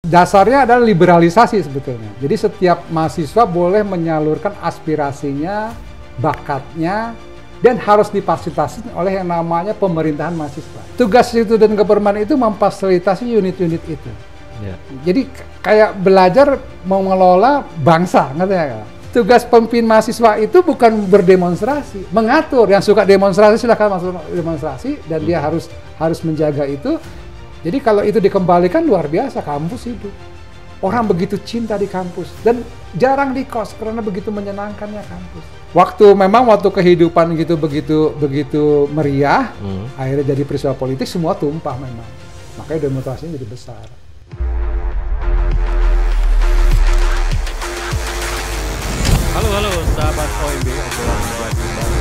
dasarnya adalah liberalisasi sebetulnya. Jadi setiap mahasiswa boleh menyalurkan aspirasinya, bakatnya, dan harus difasilitasi oleh yang namanya pemerintahan mahasiswa. Tugas student government itu memfasilitasi unit-unit itu. Jadi kayak belajar mengelola bangsa, ngerti ya? Tugas pemimpin mahasiswa itu bukan berdemonstrasi, mengatur. Yang suka demonstrasi silahkan masuk demonstrasi, dan dia harus menjaga itu. Jadi kalau itu dikembalikan luar biasa, kampus hidup. Orang begitu cinta di kampus dan jarang di kos karena begitu menyenangkannya kampus. Waktu kehidupan gitu begitu meriah, akhirnya jadi peristiwa politik, semua tumpah memang. Makanya demonstrasinya jadi besar. Halo sahabat OMB, obrolan lewat Bimbang.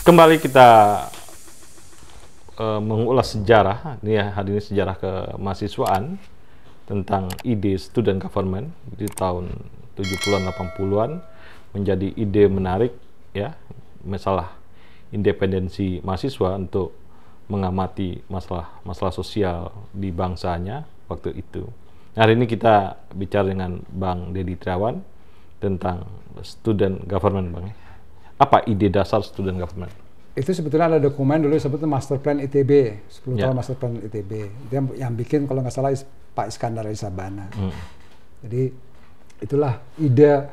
Kembali kita mengulas sejarah, ini ya, hari ini sejarah kemahasiswaan tentang ide student government di tahun 70-an 80-an menjadi ide menarik ya, masalah independensi mahasiswa untuk mengamati masalah sosial di bangsanya waktu itu. Nah, hari ini kita bicara dengan Bang Deddy Triawan tentang student government, Bang. Apa ide dasar student government? Itu sebetulnya ada dokumen dulu sebetulnya Master Plan ITB, 10 tahun Master Plan ITB. Dia yang bikin kalau nggak salah Pak Iskandar Sabana. Jadi itulah ide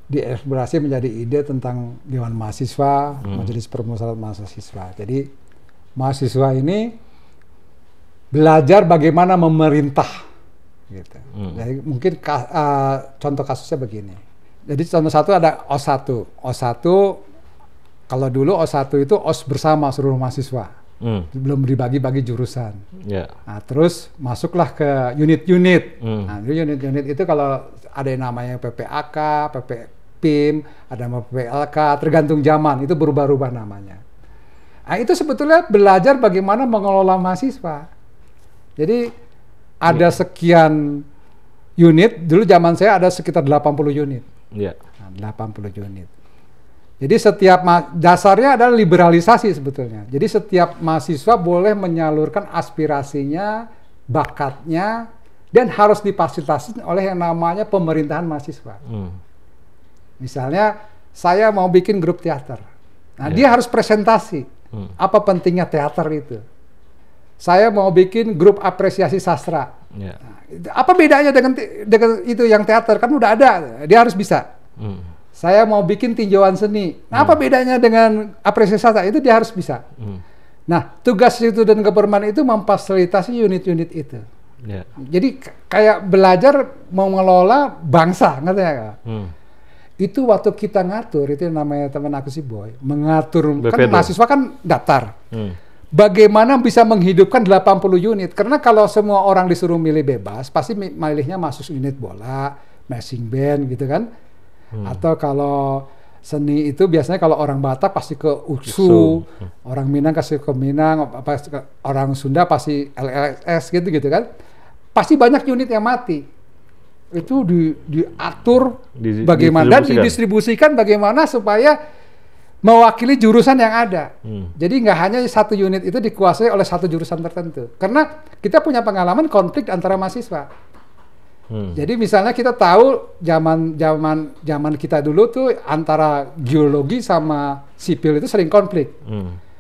dieksplorasi menjadi ide tentang Dewan Mahasiswa, Majelis Permusyawaratan Mahasiswa. Jadi mahasiswa ini belajar bagaimana memerintah, gitu. Jadi mungkin contoh kasusnya begini. Jadi contoh satu ada OS1. OS1, kalau dulu OS1 itu OS bersama seluruh mahasiswa. Belum dibagi-bagi jurusan. Nah, terus masuklah ke unit-unit. Nah, unit-unit itu kalau ada yang namanya PPAK, PPPIM, ada nama PPLK, tergantung zaman, itu berubah-ubah namanya. Nah, itu sebetulnya belajar bagaimana mengelola mahasiswa. Jadi ada sekian unit, dulu zaman saya ada sekitar 80 unit. Nah, 80 unit. Jadi setiap dasarnya adalah liberalisasi sebetulnya. Jadi setiap mahasiswa boleh menyalurkan aspirasinya, bakatnya, dan harus difasilitasi oleh yang namanya pemerintahan mahasiswa. Misalnya saya mau bikin grup teater. Nah, dia harus presentasi. Apa pentingnya teater itu? Saya mau bikin grup apresiasi sastra. Nah, apa bedanya dengan itu yang teater? Kan udah ada, dia harus bisa. Saya mau bikin tinjauan seni. Nah, apa bedanya dengan apresiasi sastra? Itu dia harus bisa. Nah, tugas student government itu memfasilitasi unit-unit itu. Jadi kayak belajar mengelola bangsa, ngerti ya? Itu waktu kita ngatur, itu yang namanya teman aku si Boy, mengatur, kan mahasiswa kan daftar. Bagaimana bisa menghidupkan 80 unit? Karena kalau semua orang disuruh milih bebas, pasti milihnya masuk unit bola, marching band gitu kan. Atau kalau seni itu biasanya kalau orang Batak pasti ke UKSU, orang Minang kasih ke Minang, orang Sunda pasti LLS gitu kan. Pasti banyak unit yang mati. Itu diatur bagaimana dan didistribusikan bagaimana supaya mewakili jurusan yang ada. Jadi nggak hanya satu unit itu dikuasai oleh satu jurusan tertentu. Karena kita punya pengalaman konflik antara mahasiswa. Jadi misalnya kita tahu zaman kita dulu tuh antara geologi sama sipil itu sering konflik.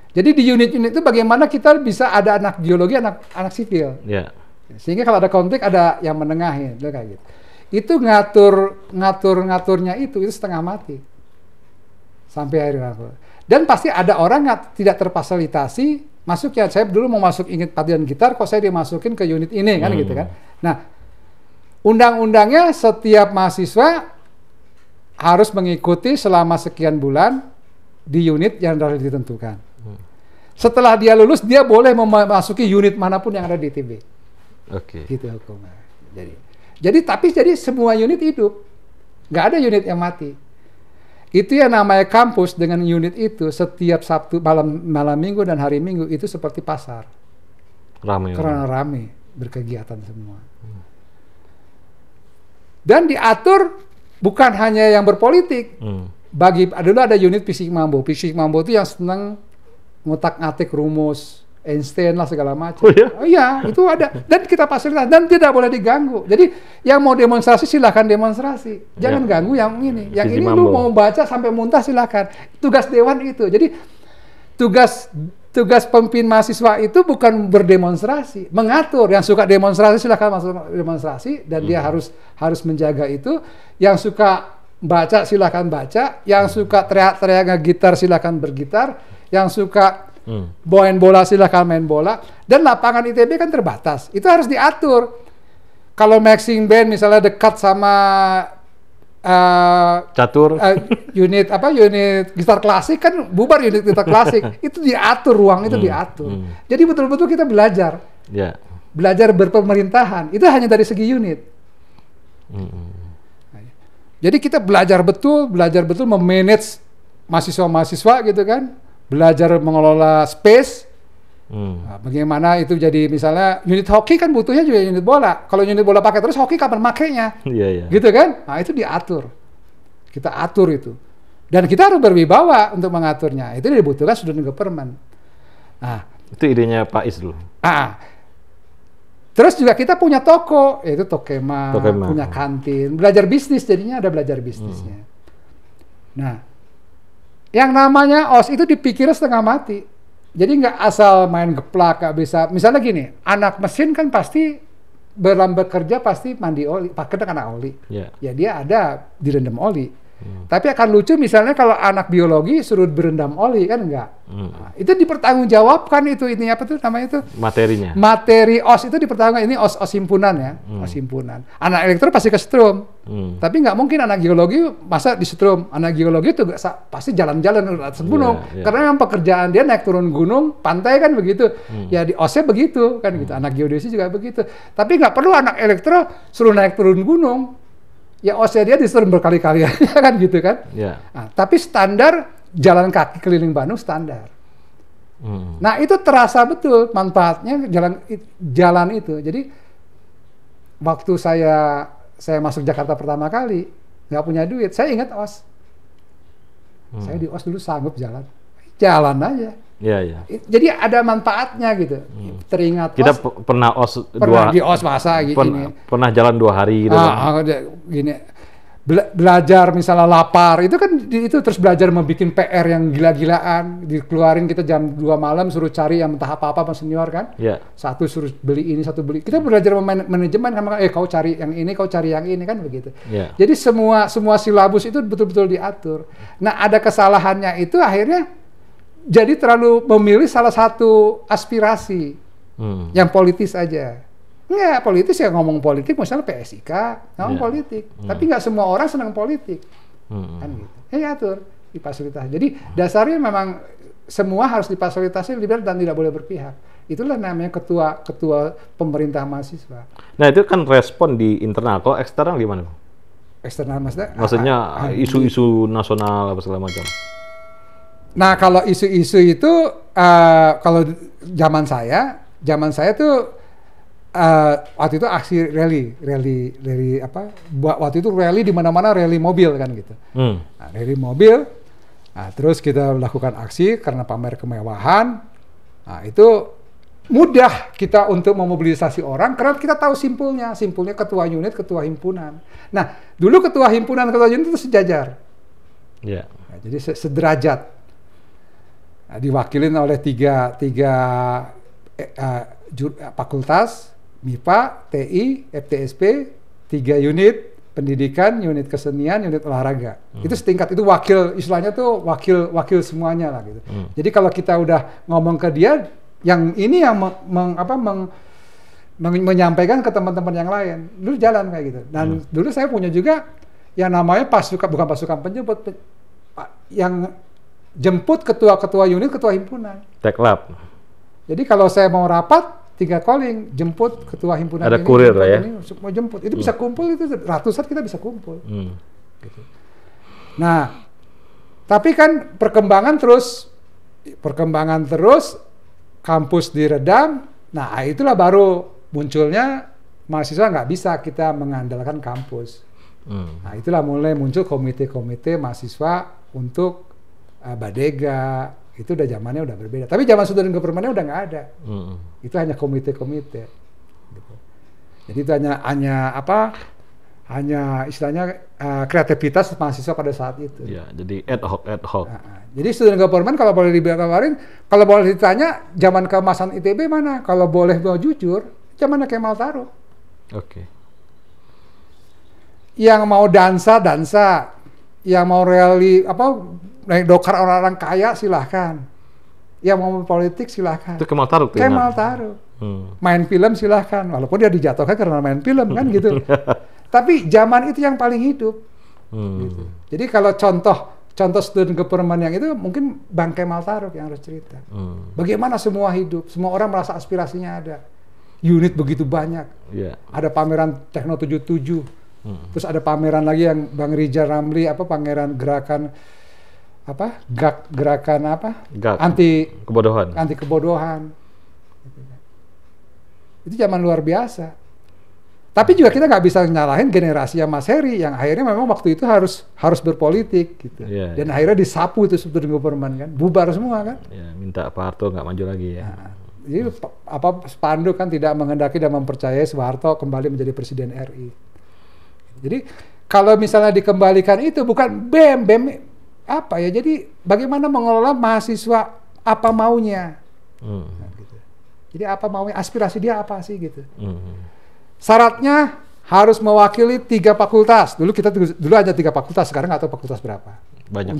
Jadi di unit-unit itu bagaimana kita bisa ada anak geologi, anak sipil. Sehingga kalau ada konflik ada yang menengahin, kayak gitu. Itu ngaturnya itu setengah mati. Sampai akhirnya. Dan pasti ada orang yang tidak terfasilitasi masuk ya. Saya dulu mau masuk ingat padian gitar, kok saya dimasukin ke unit ini kan gitu kan. Nah, undang-undangnya setiap mahasiswa harus mengikuti selama sekian bulan di unit yang sudah ditentukan. Setelah dia lulus, dia boleh memasuki unit manapun yang ada di ITB. Oke. Gitu hukumnya. Jadi semua unit hidup. Nggak ada unit yang mati. Itu yang namanya kampus dengan unit itu setiap Sabtu, malam Minggu dan hari Minggu itu seperti pasar. Ramai. Karena ramai berkegiatan semua. Dan diatur bukan hanya yang berpolitik. Dulu ada unit Fisik Mambo. Fisik Mambo itu yang senang ngutak-ngatik rumus Einstein lah segala macam. Oh ya? Oh iya, itu ada. Dan kita fasilitas dan tidak boleh diganggu. Jadi yang mau demonstrasi silahkan demonstrasi. Jangan ganggu yang ini. Yang ini lu mau baca sampai muntah silahkan. Tugas dewan itu. Jadi tugas pemimpin mahasiswa itu bukan berdemonstrasi, mengatur. Yang suka demonstrasi silahkan masuk demonstrasi dan dia harus menjaga itu. Yang suka baca silahkan baca. Yang suka teriak-teriak gitar silahkan bergitar. Yang suka main bola silahkan main bola. Dan lapangan ITB kan terbatas. Itu harus diatur. Kalau marching band misalnya dekat sama catur unit gitar klasik kan bubar unit gitar klasik. Itu diatur, ruang itu diatur. Jadi betul-betul kita belajar. Belajar berpemerintahan. Itu hanya dari segi unit. Jadi kita belajar betul memanage mahasiswa-mahasiswa gitu kan. Belajar mengelola space. Nah, bagaimana itu jadi misalnya unit hoki kan butuhnya juga unit bola. Kalau unit bola pakai terus hoki kapan makainya? Gitu kan? Nah itu diatur. Kita atur itu. Dan kita harus berwibawa untuk mengaturnya. Itu dibutuhkan student government. Nah, itu idenya Pak Is dulu. Terus juga kita punya toko, yaitu Tokema, punya kantin, belajar bisnis jadinya ada belajar bisnisnya. Nah, yang namanya OS itu dipikir setengah mati. Jadi nggak asal main geplak, nggak bisa. Misalnya gini, anak mesin kan pasti bekerja pasti mandi oli, pakai kena oli. Ya dia ada direndam oli. Tapi akan lucu misalnya kalau anak biologi suruh berendam oli kan enggak. Nah, itu dipertanggungjawabkan itu apa tuh namanya itu? Materinya. Materi OS itu dipertanggungjawabkan. Ini OS himpunan ya, OS himpunan. Anak elektro pasti ke setrum. Tapi nggak mungkin anak geologi masa di setrum. Anak geologi itu pasti jalan-jalan atas gunung. Karena memang pekerjaan dia naik turun gunung, pantai kan begitu. Ya di OS-nya begitu kan gitu. Anak geodesi juga begitu. Tapi nggak perlu anak elektro suruh naik turun gunung. Ya OS-nya dia disuruh berkali-kali kan gitu kan. Nah, tapi standar jalan kaki keliling Bandung standar. Nah itu terasa betul manfaatnya jalan itu. Jadi waktu saya masuk Jakarta pertama kali nggak punya duit, saya ingat OS. Saya di OS dulu sanggup jalan aja. Jadi ada manfaatnya gitu. Teringat kita pernah OS di OS masa gini. Pernah jalan 2 hari gitu. Gini. Belajar misalnya lapar itu kan itu terus belajar membuat PR yang gila-gilaan, dikeluarin kita jam 2 malam suruh cari yang entah apa-apa sama senior kan. Satu suruh beli ini, satu beli. Kita belajar manajemen kan, kau cari yang ini, kau cari yang ini kan begitu. Jadi semua silabus itu betul-betul diatur. Nah, ada kesalahannya itu akhirnya jadi terlalu memilih salah satu aspirasi yang politis aja. Enggak, politis ya ngomong politik, misalnya PSIK, ngomong politik. Tapi nggak semua orang senang politik. Kan gitu. Ya atur, difasilitasi. Jadi dasarnya memang semua harus difasilitasi dan tidak boleh berpihak. Itulah namanya ketua pemerintah mahasiswa. Nah itu kan respon di internal, kalau eksternal gimana? Eksternal maksudnya isu-isu nasional apa segala macam. Nah kalau isu-isu itu kalau zaman saya tuh waktu itu aksi rally apa? Waktu itu rally di mana-mana, rally mobil kan gitu. Nah, rally mobil. Nah, terus kita melakukan aksi karena pamer kemewahan. Nah, itu mudah kita untuk memobilisasi orang karena kita tahu simpulnya ketua unit, ketua himpunan. Nah, dulu ketua himpunan, ketua unit itu sejajar. Nah, jadi sederajat. Nah, diwakilin oleh tiga fakultas, MIPA, TI, FTSP, 3 unit pendidikan, unit kesenian, unit olahraga. Itu setingkat, itu wakil, istilahnya tuh wakil semuanya lah gitu. Jadi kalau kita udah ngomong ke dia, yang ini yang menyampaikan ke teman-teman yang lain, dulu jalan kayak gitu. Dan dulu saya punya juga yang namanya bukan pasukan penjemput, yang jemput ketua-ketua unit, ketua himpunan. Teklab. Jadi kalau saya mau rapat, tinggal calling, jemput ketua himpunan. Ada ini, kurir lah ya. ini, mau jemput, itu bisa kumpul, itu ratusan kita bisa kumpul. Gitu. Nah, tapi kan perkembangan terus, kampus diredam. Nah, itulah baru munculnya mahasiswa nggak bisa kita mengandalkan kampus. Nah, itulah mulai muncul komite-komite mahasiswa untuk Badega. Itu udah zamannya udah berbeda. Tapi zaman student government-nya udah nggak ada. Itu hanya komite-komite. Gitu. Jadi itu hanya istilahnya kreativitas mahasiswa pada saat itu. Ya, jadi ad hoc. Jadi student government kalau boleh dibiarin, kalau boleh ditanya zaman keemasan ITB mana? Kalau boleh mau jujur, zamannya Kemal Taruk. Oke. Yang mau dansa, yang mau naik dokar orang-orang kaya silahkan, yang mau politik silahkan. Itu Kemal Taruk. Kemal Taruk. Main film silahkan, walaupun dia dijatuhkan karena main film kan gitu. Tapi zaman itu yang paling hidup. Gitu. Jadi kalau contoh student government yang itu mungkin Bang Kemal Taruk yang harus cerita. Bagaimana semua hidup, semua orang merasa aspirasinya ada. Unit begitu banyak. Ada pameran Tekno 77. Terus ada pameran lagi yang Bang Rijal Ramli gerakan anti kebodohan. Itu zaman luar biasa. Tapi juga kita nggak bisa nyalahin generasi Mas Heri yang akhirnya memang waktu itu harus berpolitik gitu. Dan akhirnya disapu itu student government kan, bubar semua kan. Minta Pak Harto nggak maju lagi ya. Nah, jadi spanduk kan tidak menghendaki dan mempercayai Soeharto kembali menjadi presiden RI. Jadi kalau misalnya dikembalikan itu bukan BEM apa ya? Jadi bagaimana mengelola mahasiswa apa maunya? Nah, gitu. Jadi apa maunya? Aspirasi dia apa sih gitu? Syaratnya harus mewakili 3 fakultas. Dulu hanya 3 fakultas, sekarang nggak tahu fakultas berapa. Banyak.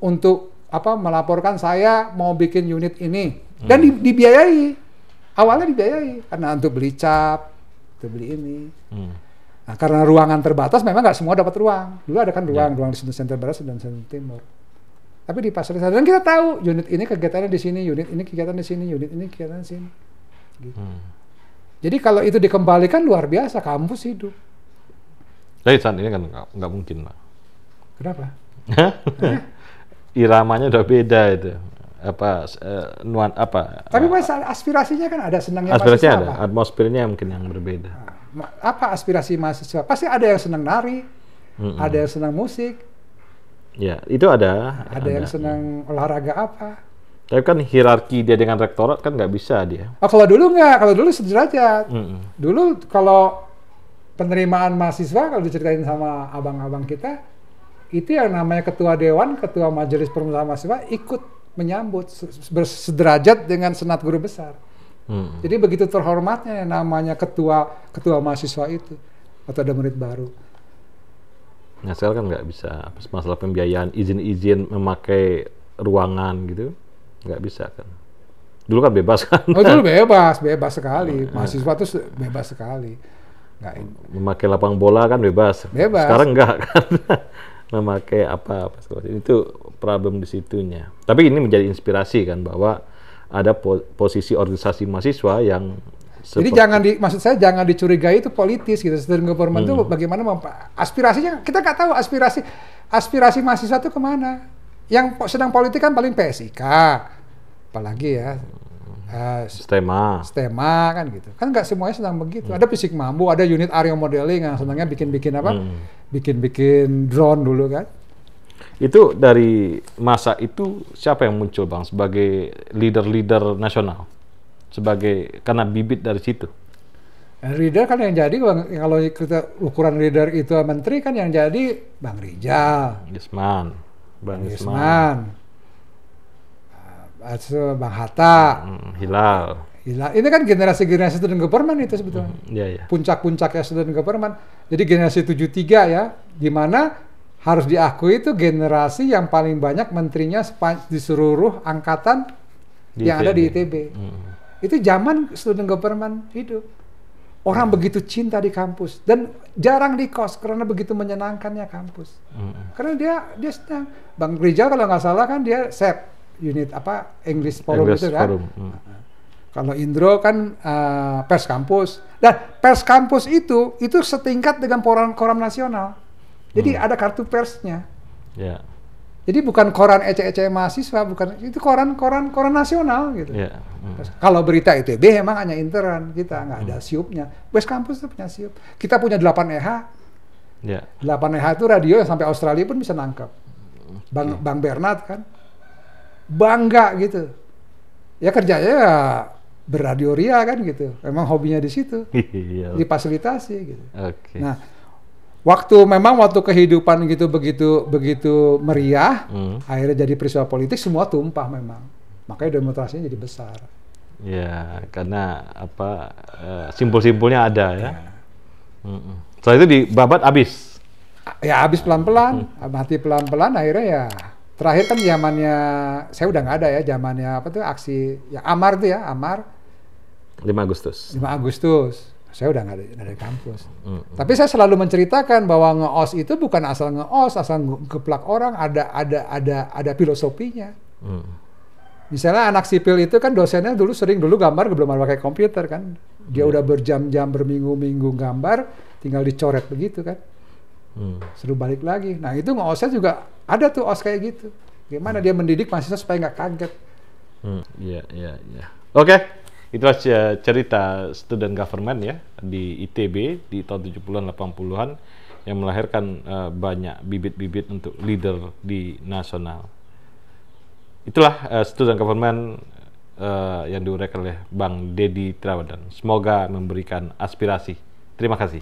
Untuk melaporkan saya mau bikin unit ini dan dibiayai. Awalnya dibiayai karena untuk beli cap, untuk beli ini. Nah, karena ruangan terbatas, memang nggak semua dapat ruang. Dulu ada kan ruang di Student Center Barat dan Center Timur. Tapi di fasilitas dan kita tahu unit ini kegiatannya di sini, unit ini kegiatan di sini, unit ini kegiatan di sini. Gitu. Jadi kalau itu dikembalikan luar biasa, kampus hidup. Tapi saat ini kan nggak mungkin, Pak. Kenapa? Iramanya udah beda itu. Tapi aspirasinya kan ada, senangnya aspirasinya ada, atmosfernya mungkin yang berbeda. Apa aspirasi mahasiswa? Pasti ada yang senang nari, ada yang senang musik. Ya, itu ada. Ada yang senang olahraga apa. Tapi kan hierarki dia dengan rektorat kan nggak bisa dia. Kalau dulu nggak, kalau dulu sederajat. Dulu kalau penerimaan mahasiswa, kalau diceritain sama abang-abang kita, itu yang namanya ketua dewan, ketua majelis permusuhan mahasiswa ikut menyambut sederajat dengan senat guru besar. Jadi begitu terhormatnya yang namanya ketua mahasiswa itu atau ada murid baru. Nah sekarang kan nggak bisa, masalah pembiayaan, izin memakai ruangan gitu, nggak bisa kan. Dulu kan bebas kan? Oh dulu bebas sekali. Mahasiswa tuh bebas sekali. Nggak, memakai lapang bola kan bebas. Sekarang nggak kan? Memakai apa itu problem di situnya. Tapi ini menjadi inspirasi kan bahwa ada posisi organisasi mahasiswa yang jadi maksud saya jangan dicurigai itu politis gitu. Student government itu bagaimana aspirasinya kita nggak tahu aspirasi mahasiswa itu kemana. Yang sedang politik kan paling PSIK, apalagi ya STEMA kan gitu. Kan nggak semuanya sedang begitu. Ada Fisik Mampu, ada unit Aryo Modeling yang senangnya bikin drone dulu kan. Itu dari masa itu siapa yang muncul Bang sebagai leader nasional? Karena bibit dari situ. Leader kan yang jadi kalau kita ukuran leader itu menteri kan yang jadi Bang Rijal, Bang Yusman, Bang Hatta, Hilal. Ini kan generasi student government itu sebetulnya. Puncak-puncaknya student government. Jadi generasi 73 ya, di mana harus diakui itu generasi yang paling banyak menterinya di seluruh angkatan yang ada di ITB. Itu zaman student government hidup. Orang begitu cinta di kampus dan jarang di kos karena begitu menyenangkannya kampus. Karena dia senang. Bang Rizal kalau nggak salah kan dia SEP, unit apa English Forum itu kan. Kalau Indro kan pers kampus. Dan pers kampus itu setingkat dengan koran nasional. Jadi ada kartu persnya. Yeah. Jadi bukan koran ece-ece mahasiswa, bukan, itu koran nasional gitu. Yeah. Kalau berita ITB emang hanya intern, kita nggak ada siupnya. West Campus itu punya siup. Kita punya 8 EH. Yeah. 8 EH itu radio yang sampai Australia pun bisa nangkep. Bang Bernard kan bangga gitu. Ya kerjanya ya beradio ria kan gitu. Memang hobinya di situ. Difasilitasi gitu. Okay. Nah, waktu kehidupan gitu begitu meriah, akhirnya jadi peristiwa politik, semua tumpah memang. Makanya demonstrasinya jadi besar. Ya, karena apa simpul-simpulnya ada ya. Setelah itu dibabat habis. Ya habis pelan-pelan, mati pelan-pelan, akhirnya ya terakhir kan zamannya saya udah nggak ada ya, zamannya apa tuh aksi ya Amar tuh ya, Amar 5 Agustus. 5 Agustus. Saya udah nggak ada di kampus. Tapi saya selalu menceritakan bahwa ngeos itu bukan asal ngeos, asal ngeplak orang, ada filosofinya. Misalnya anak sipil itu kan dosennya dulu gambar belum ada pakai komputer kan. Dia udah berjam-jam, berminggu-minggu gambar, tinggal dicoret begitu kan. Suruh balik lagi. Nah itu ngeosnya juga ada tuh os kayak gitu. Gimana dia mendidik mahasiswa supaya nggak kaget. Iya. Oke. Itulah cerita student government ya di ITB di tahun 70-an 80-an yang melahirkan banyak bibit-bibit untuk leader di nasional. Itulah student government yang diuraikan oleh Bang Deddy Terawandan. Semoga memberikan aspirasi. Terima kasih.